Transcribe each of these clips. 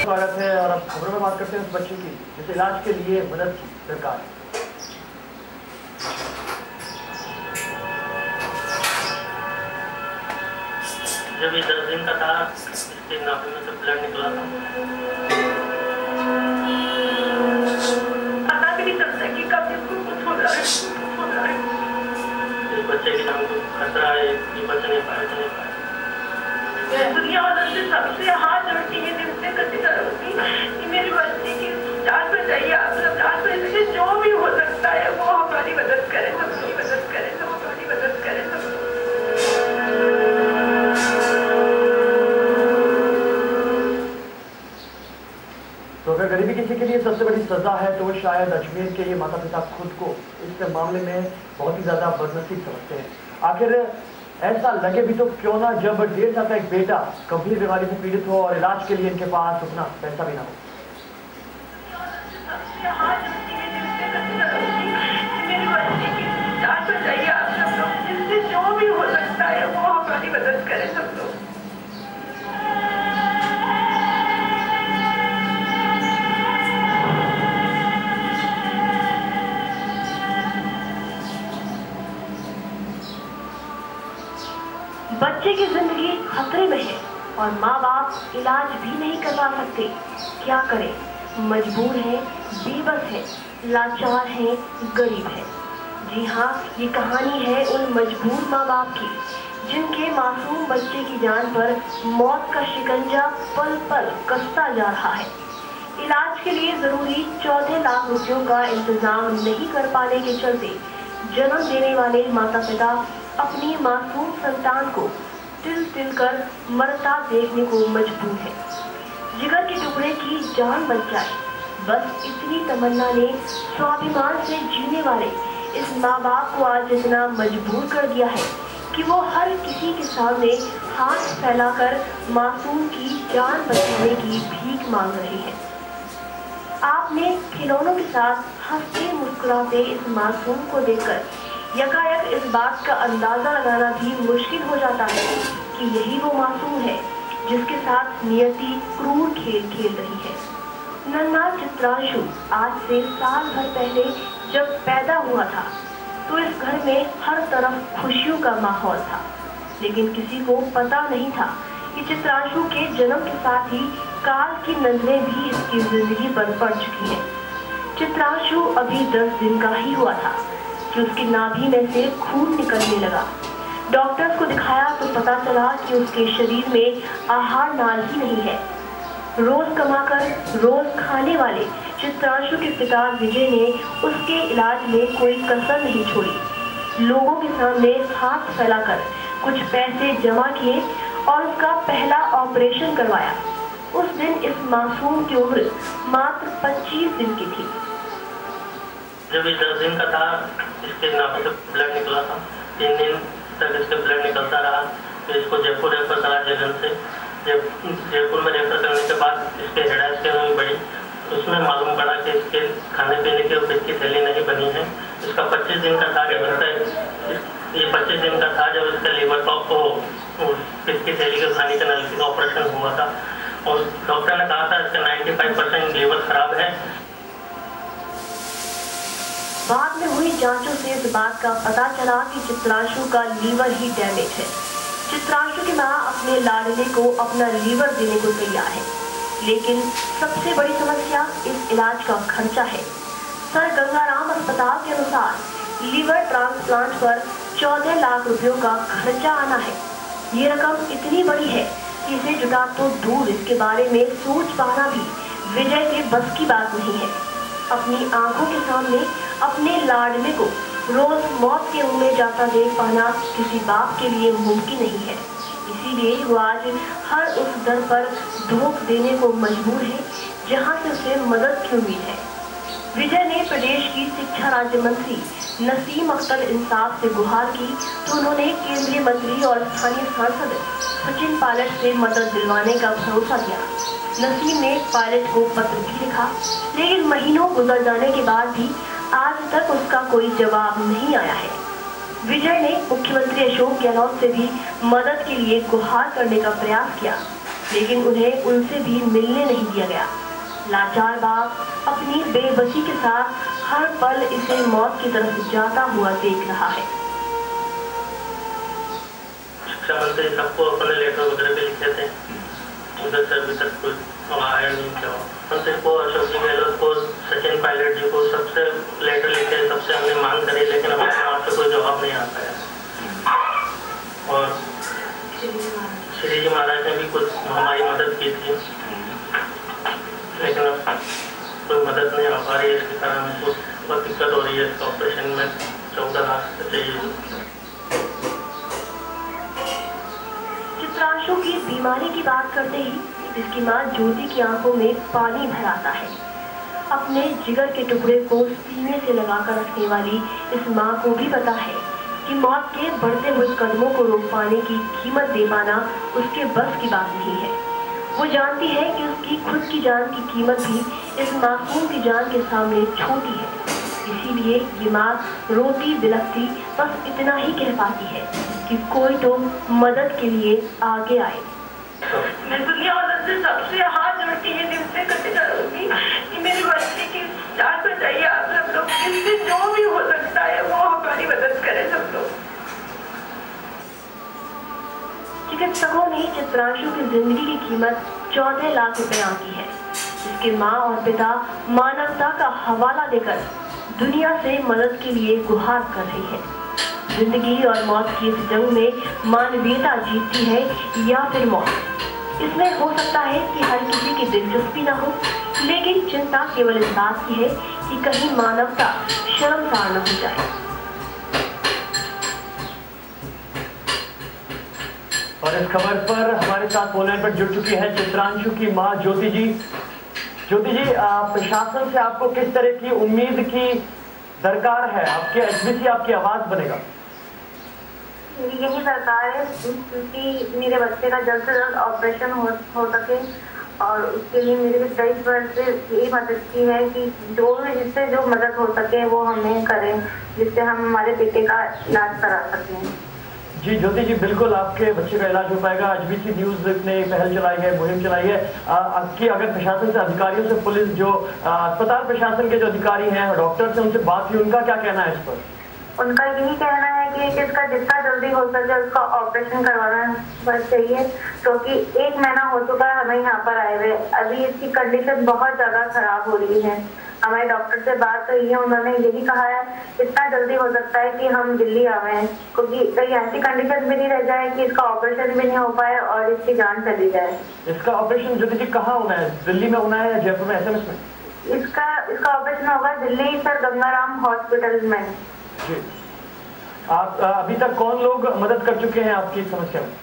स्वागत है और अब खबरों में बात करते हैं उस बच्चे की जिसे इलाज के लिए मदद की सरकार। जब ये 10 दिन का था, इसके नाभि में से ब्लड निकला था। पता भी नहीं चलता कि कब इसको कुछ हो रहा है। इस बच्चे की जान को खतरा है, ये बच नहीं पाया। दुनिया वालों से सबसे हाथ जोड़ती है, दिल करती होती कि मेरी बच्ची की जान बचाइए, आप सब जान बचाइए, जो भी हो सकता है वो हमारी मदद करें, सबकी मदद करें, सब हमारी मदद करें। तो अगर गरीबी किसी के लिए सबसे बड़ी सजा है तो वो शायद अजमेर के ये माता पिता खुद को इस मामले में बहुत ही ज्यादा बदनसीब समझते हैं। आखिर ऐसा लगे भी तो क्यों ना जब 1.5 साल का एक बेटा गंभीर बीमारी से पीड़ित हो और इलाज के लिए इनके पास उतना पैसा भी ना हो। मेरी बच्ची की जान बचाइए, आप सब लोग, जिससे जो भी हो सकता है वो हमारी मदद करें सब लोग। बच्चे की जिंदगी खतरे में है और माँ बाप इलाज भी नहीं करवा सकते। क्या करें, मजबूर है, बेबस है, लाचार है, गरीब है। जी हाँ, ये कहानी है उन मजबूर माँ बाप की जिनके मासूम बच्चे की जान पर मौत का शिकंजा पल पल कसता जा रहा है। इलाज के लिए जरूरी 14 लाख रुपयों का इंतजाम नहीं कर पाने के चलते जन्म देने वाले माता पिता अपनी मासूम संतान को तिल तिल कर मरता देखने को मजबूर है। जिगर के टुकड़े की जान बच जाए, बस इतनी तमन्ना ने स्वाभिमान से जीने वाले इस माँ बाप को आज इतना मजबूर कर दिया है कि वो हर किसी के सामने हाथ फैलाकर मासूम की जान बचाने की भीख मांग रहे हैं। आपने खिलौनों के साथ हंसते मुस्कुराते इस मासूम को देखकर यकायक इस बात का अंदाजा लगाना भी मुश्किल हो जाता है कि यही वो मासूम है जिसके साथ नियति क्रूर खेल खेल रही है। नन्हा चित्रांशु आज से साल भर पहले जब पैदा हुआ था तो इस घर में हर तरफ खुशियों का माहौल था, लेकिन किसी को पता नहीं था कि चित्रांशु के जन्म के साथ ही काल की नजरें भी इसकी जिंदगी पर पड़ चुकी है। चित्रांशु अभी 10 दिन का ही हुआ था कि उसकी नाभि में से खून निकलने लगा। डॉक्टर्स को दिखाया तो पता चला कि उसके शरीर में आहार नाल ही नहीं है। रोज कमाकर रोज खाने वाले चित्रांशु के पिता विजय ने उसके इलाज में कोई कसर नहीं छोड़ी। लोगों के सामने हाथ फैलाकर कुछ पैसे जमा किए और उसका पहला ऑपरेशन करवाया। उस दिन इस मासूम की उम्र मात्र 25 दिन की थी। जब ये 10 दिन का था, इसके नाभि से ब्लड निकला था। 3 दिन तक इसके ब्लड निकलता रहा। फिर इसको जयपुर रेफर करा जगन से। जयपुर में रेफर करने के बाद इसके हेड स्कैन में बढ़ी, उसमें मालूम पड़ा कि इसके खाने पीने की पेट की थैली नहीं बनी है। इसका 25 दिन का था जब ये 25 दिन का था जब इसका लीवर का पेट की थैली के खाने के नल का ऑपरेशन हुआ था और डॉक्टर ने कहा था इसका 95% लीवर खराब है। बाद में हुई जांचों से इस बात का पता चला कि चित्रांशु का लीवर ही डैमेज है। चित्रांशु की मां अपने लाडले को अपना लीवर देने को तैयार है, लेकिन सबसे बड़ी समस्या इस इलाज का खर्चा है। सर गंगाराम अस्पताल के अनुसार लीवर ट्रांसप्लांट पर 14 लाख रुपयों का खर्चा आना है। ये रकम इतनी बड़ी है कि इसे जुटा तो दूर, इसके बारे में सोच पाना भी विजय के बस की बात नहीं है। अपनी आंखों के सामने अपने लाडले को रोज मौत के मुंह में जाता देख पाना किसी बाप के लिए मुमकिन नहीं है। इसीलिए वो आज हर उस दर पर धोख देने को मजबूर है जहां से उसे मदद की उम्मीद है। विजय ने प्रदेश की शिक्षा राज्य मंत्री नसीम अख्तर इंसाफ से गुहार की तो उन्होंने केंद्रीय मंत्री और स्थानीय सांसद सचिन पायलट से मदद दिलवाने का भरोसा दिया। नसीम ने पायलट को पत्र भी लिखा, लेकिन महीनों गुजर जाने के बाद भी आज तक उसका कोई जवाब नहीं आया है। विजय ने मुख्यमंत्री अशोक गहलोत से भी मदद के लिए गुहार करने का प्रयास किया, लेकिन उन्हें उनसे भी मिलने नहीं दिया गया। लाचार बाप अपनी बेबसी के साथ हर पल इसे मौत की तरफ जाता हुआ देख रहा है। शिक्षा मंत्री सबको अपने लेटर वगैरह भी लिखे थे, उधर से अभी तक कोई आया नहीं। क्या मंत्री को, अशोक जी गहलोत को, सचिन पायलट जी को सबसे लेटर लिखे, सबसे हमने मांग करी, लेकिन हमारे वहाँ से कोई जवाब नहीं आता है। और श्री जी महाराज ने भी कुछ हमारी मदद की थी, लेकिन अब कोई मदद नहीं आ पा रही है। इसके कारण हमको बहुत दिक्कत हो रही है। इसका ऑपरेशन में 14 लाख चाहिए। चित्रांशु की बीमारी की बात करते ही इसकी मां ज्योति की आंखों में पानी भर आता है। अपने जिगर के टुकड़े को सीने से लगाकर रखने वाली इस मां को भी पता है कि मौत के बढ़ते हुए कदमों को रोक पाने की कीमत दे पाना उसके बस की बात नहीं है। वो जानती है कि उसकी खुद की जान की कीमत भी इस मासूम की जान के सामने छोटी है। इसीलिए ये मां रोती बिलखती बस इतना ही कह पाती है कि कोई तो मदद के लिए आगे आए। मैं दुनिया वालों से सबसे हाथ जोड़ती है, निमसे करते करूंगी कि मेरी बच्ची की जान बचाइए आप सब लोग। जिससे जो भी हो सकता है वो हमारी मदद करें सब लोग। चिकित्सकों ने चित्रांशु की जिंदगी की कीमत 14 लाख रुपए आंकी है, जिसके मां और पिता मानवता का हवाला देकर दुनिया से मदद के लिए गुहार कर रही है। जिंदगी और मौत की इस जंग में मानवीयता जीतती है या फिर मौत। इसमें हो सकता है कि हर किसी की दिलचस्पी न हो, लेकिन चिंता केवल इस बात की है कि कहीं मानवता शर्मसार न हो जाए। और इस खबर पर हमारे साथ फोन लाइन पर जुड़ चुकी है चित्रांशु की मां ज्योति जी। ज्योति जी, प्रशासन से आपको किस तरह की उम्मीद की दरकार है? आपके एचबीसी आपकी आवाज बनेगा। यही दरकार है क्योंकि मेरे बच्चे का जल्द से जल्द ऑपरेशन हो सके, और उसके लिए मेरे कई बार से यही मदद की है कि जिससे जो मदद हो सके वो हमें करें, जिससे हम हमारे बेटे का इलाज करा सकें। जी ज्योति जी, बिल्कुल आपके बच्चे का इलाज हो पाएगा। एचबीसी न्यूज ने पहल चलाई है, मुहिम चलाई है कि अगर प्रशासन से, अधिकारियों से, पुलिस जो अस्पताल प्रशासन के जो अधिकारी हैं, डॉक्टर से, उनसे बात हुई, उनका क्या कहना है इस पर? उनका यही कहना है कि इसका जितना जल्दी हो सके उसका ऑपरेशन करवाना चाहिए, क्योंकि 1 महीना हो चुका है हमें यहाँ पर आए हुए। अभी इसकी कंडीशन बहुत ज्यादा खराब हो रही है। हमारे डॉक्टर से बात हुई है, उन्होंने यही कहा है इतना जल्दी हो सकता है कि हम दिल्ली आवे, क्योंकि कहीं ऐसी कंडीशन भी नहीं रह जाए कि इसका ऑपरेशन भी नहीं हो पाए और इसकी जान चली जाए। इसका ऑपरेशन ज्योति जी कहाँ होना है? दिल्ली में होना है या जयपुर में, एसएमएस में? इसका ऑपरेशन होगा दिल्ली सर गंगाराम हॉस्पिटल में। जी, आप अभी तक कौन लोग मदद कर चुके हैं आपकी समस्या में?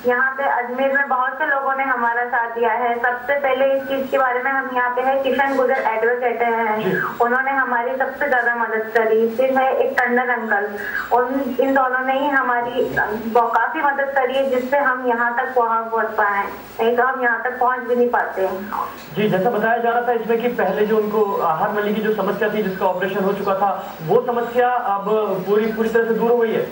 यहाँ पे अजमेर में बहुत से लोगों ने हमारा साथ दिया है। सबसे पहले इस चीज के बारे में हम यहाँ पे है किशन गुजर एडवोकेट हैं, उन्होंने हमारी सबसे ज्यादा मदद करी। फिर है एक टंडन अंकल, इन दोनों ने ही हमारी काफी मदद करी है, जिससे हम यहाँ तक पहुँच पाए, नहीं तो हम यहाँ तक पहुँच भी नहीं पाते। जी, जैसा बताया जा रहा था इसमें कि पहले जो उनको आहार नली की जो समस्या थी, जिसका ऑपरेशन हो चुका था, वो समस्या अब पूरी तरह से दूर हो गई है।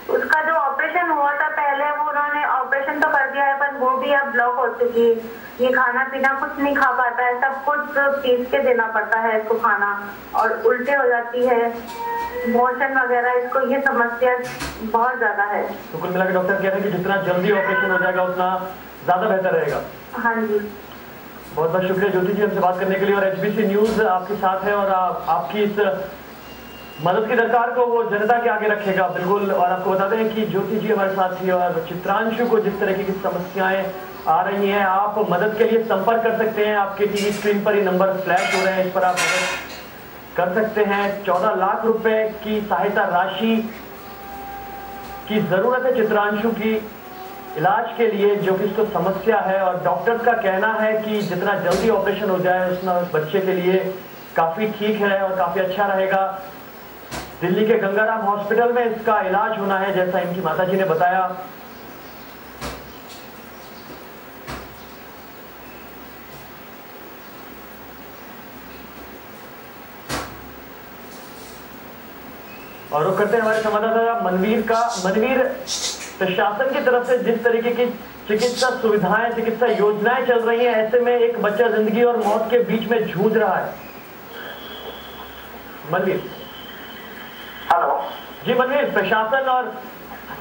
उसका जो ऑपरेशन हुआ था पहले, वो उन्होंने ऑपरेशन तो कर दिया है, पर वो भी अब ब्लॉक हो चुकी है। ये खाना पीना कुछ नहीं खा पाता है, सब कुछ पीस के देना पड़ता है इसको खाना, और उल्टे हो जाती है, मोशन वगैरह, इसको ये समस्या बहुत ज्यादा है। तो कुल मिलाकर डॉक्टर कह रहे हैं कि जितना जल्दी ऑपरेशन हो जाएगा उतना ज्यादा बेहतर रहेगा। हाँ जी, बहुत बहुत शुक्रिया ज्योति जी हमसे बात करने के लिए। और एचबीसी न्यूज आपके साथ है और आपकी इस मदद की दरकार को वो जनता के आगे रखेगा बिल्कुल। और आपको बता दें कि ज्योति जी हमारे साथ थी, और चित्रांशु को जिस तरह की समस्याएं आ रही हैं, आप मदद के लिए संपर्क कर सकते हैं। आपके टीवी स्क्रीन पर ही नंबर फ्लैश हो रहे हैं, इस पर आप मदद कर सकते हैं। 14 लाख रुपए की सहायता राशि की जरूरत है चित्रांशु की इलाज के लिए, जो कि इसको समस्या है। और डॉक्टर्स का कहना है कि जितना जल्दी ऑपरेशन हो जाए उतना उस बच्चे के लिए काफी ठीक है और काफी अच्छा रहेगा। दिल्ली के गंगाराम हॉस्पिटल में इसका इलाज होना है, जैसा इनकी माताजी ने बताया। और रुक करते हैं हमारे संवाददाता मनवीर का। मनवीर, प्रशासन की तरफ से जिस तरीके की चिकित्सा सुविधाएं, चिकित्सा योजनाएं चल रही हैं, ऐसे में एक बच्चा जिंदगी और मौत के बीच में जूझ रहा है। मनवीर। हेलो जी मनवीर, प्रशासन और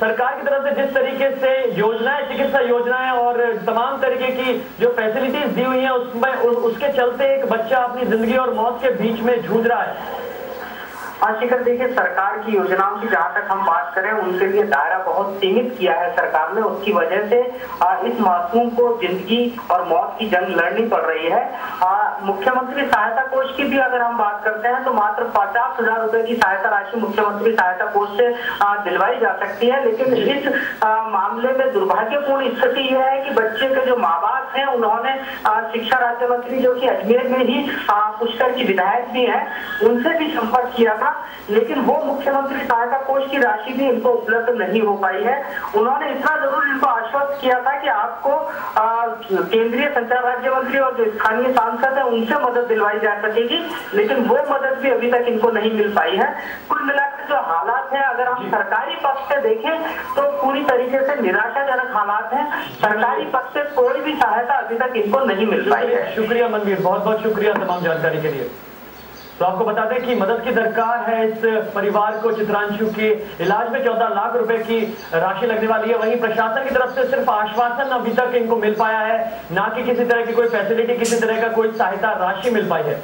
सरकार की तरफ से जिस तरीके से योजनाएं, चिकित्सा योजनाएं और तमाम तरीके की जो फैसिलिटीज दी हुई हैं, उसमें उसके चलते एक बच्चा अपनी जिंदगी और मौत के बीच में जूझ रहा है। शिखर, देखिए सरकार की योजनाओं की जहाँ तक हम बात करें, उनके लिए दायरा बहुत सीमित किया है सरकार ने। उसकी वजह से इस मासूम को जिंदगी और मौत की जंग लड़नी पड़ रही है। मुख्यमंत्री सहायता कोष की भी अगर हम बात करते हैं तो मात्र 50,000 रुपए की सहायता राशि मुख्यमंत्री सहायता कोष से दिलवाई जा सकती है। लेकिन इस मामले में दुर्भाग्यपूर्ण स्थिति यह है कि बच्चे के जो माँ बाप हैं, उन्होंने शिक्षा राज्य मंत्री जो कि अजमेर में ही पुष्कर की विधायक भी है, उनसे भी संपर्क किया था, लेकिन वो मुख्यमंत्री सहायता कोष की राशि भी इनको उपलब्ध नहीं हो पाई है। उन्होंने इतना जरूर इनको आश्वस्त किया था कि आपको केंद्रीय संचार राज्य मंत्री और जो स्थानीय सांसद है उनसे मदद दिलवाई जा सकेगी, लेकिन वो मदद भी अभी तक इनको नहीं मिल पाई है। कुल मिलाकर जो हालात है, अगर हम सरकारी पक्ष से देखें तो पूरी तरीके से निराशाजनक हालात हैं। सरकारी पक्ष से कोई भी सहायता अभी तक इनको नहीं मिल पाई है। शुक्रिया मनवीर, बहुत बहुत शुक्रिया तमाम जानकारी के लिए। तो आपको बता दें कि मदद की दरकार है इस परिवार को। चित्रांशु के इलाज में 14 लाख रुपए की राशि लगने वाली है। वहीं प्रशासन की तरफ से सिर्फ आश्वासन अभी तक इनको मिल पाया है, ना कि किसी तरह की कोई फैसिलिटी, किसी तरह का कोई सहायता राशि मिल पाई है।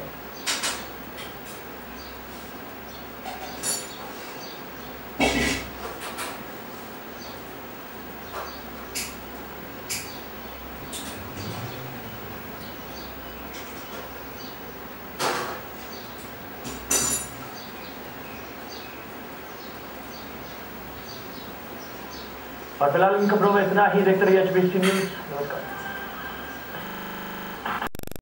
और फिलहाल इन खबरों में इतना ही। देखते रहिए HBC न्यूज।